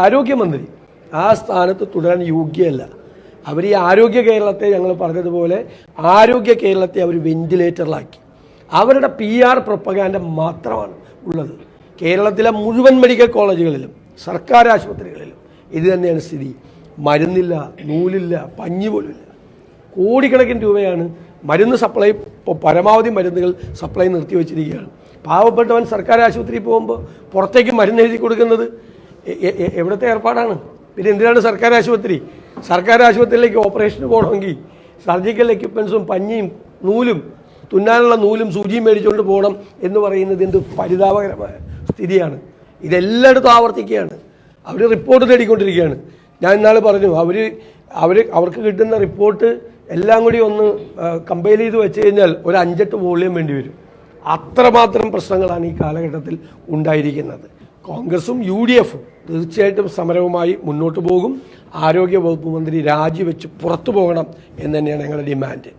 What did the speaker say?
ആരോഗ്യമന്ത്രി ആ സ്ഥാനത്ത് തുടരാൻ യോഗ്യമല്ല. അവർ ഈ ആരോഗ്യ കേരളത്തെ ഞങ്ങൾ പറഞ്ഞതുപോലെ ആരോഗ്യ കേരളത്തെ അവർ വെന്റിലേറ്ററിലാക്കി. അവരുടെ PR പ്രൊപ്പഗാൻഡ മാത്രമാണ് ഉള്ളത്. കേരളത്തിലെ മുഴുവൻ മെഡിക്കൽ കോളേജുകളിലും സർക്കാർ ആശുപത്രികളിലും ഇത് തന്നെയാണ് സ്ഥിതി. മരുന്നില്ല, നൂലില്ല, പഞ്ഞി പോലുമില്ല. കോടിക്കണക്കിന് രൂപയാണ് മരുന്ന് സപ്ലൈ, ഇപ്പോൾ പരമാവധി മരുന്നുകൾ സപ്ലൈ നിർത്തിവെച്ചിരിക്കുകയാണ്. പാവപ്പെട്ടവൻ സർക്കാർ ആശുപത്രിയിൽ പോകുമ്പോൾ പുറത്തേക്ക് മരുന്ന് എഴുതി കൊടുക്കുന്നത് എവിടുത്തെ ഏർപ്പാടാണ്? പിന്നെ എന്തിനാണ് സർക്കാർ ആശുപത്രി? സർക്കാർ ആശുപത്രിയിലേക്ക് ഓപ്പറേഷന് പോകണമെങ്കിൽ സർജിക്കൽ എക്യുപ്മെൻസും പഞ്ഞിയും നൂലും തുന്നാനുള്ള നൂലും സൂചിയും മേടിച്ചുകൊണ്ട് പോകണം എന്ന് പറയുന്നത് എന്ത് പരിതാപകരമായ സ്ഥിതിയാണ്. ഇതെല്ലായിടത്തും ആവർത്തിക്കുകയാണ്. അവർ റിപ്പോർട്ട് നേടിക്കൊണ്ടിരിക്കുകയാണ്. ഞാൻ ഇന്നാൾ പറഞ്ഞു, അവർക്ക് കിട്ടുന്ന റിപ്പോർട്ട് എല്ലാം കൂടി ഒന്ന് കമ്പയർ ചെയ്ത് വെച്ച് കഴിഞ്ഞാൽ ഒരു 5-8 വോള്യം വേണ്ടി വരും. അത്രമാത്രം പ്രശ്നങ്ങളാണ് ഈ കാലഘട്ടത്തിൽ ഉണ്ടായിരിക്കുന്നത്. കോൺഗ്രസും UDFും തീർച്ചയായിട്ടും സമരവുമായി മുന്നോട്ട് പോകും. ആരോഗ്യ വകുപ്പ് മന്ത്രി രാജിവെച്ച് പുറത്തു പോകണം എന്ന് തന്നെയാണ് ഞങ്ങളുടെ ഡിമാൻഡ്.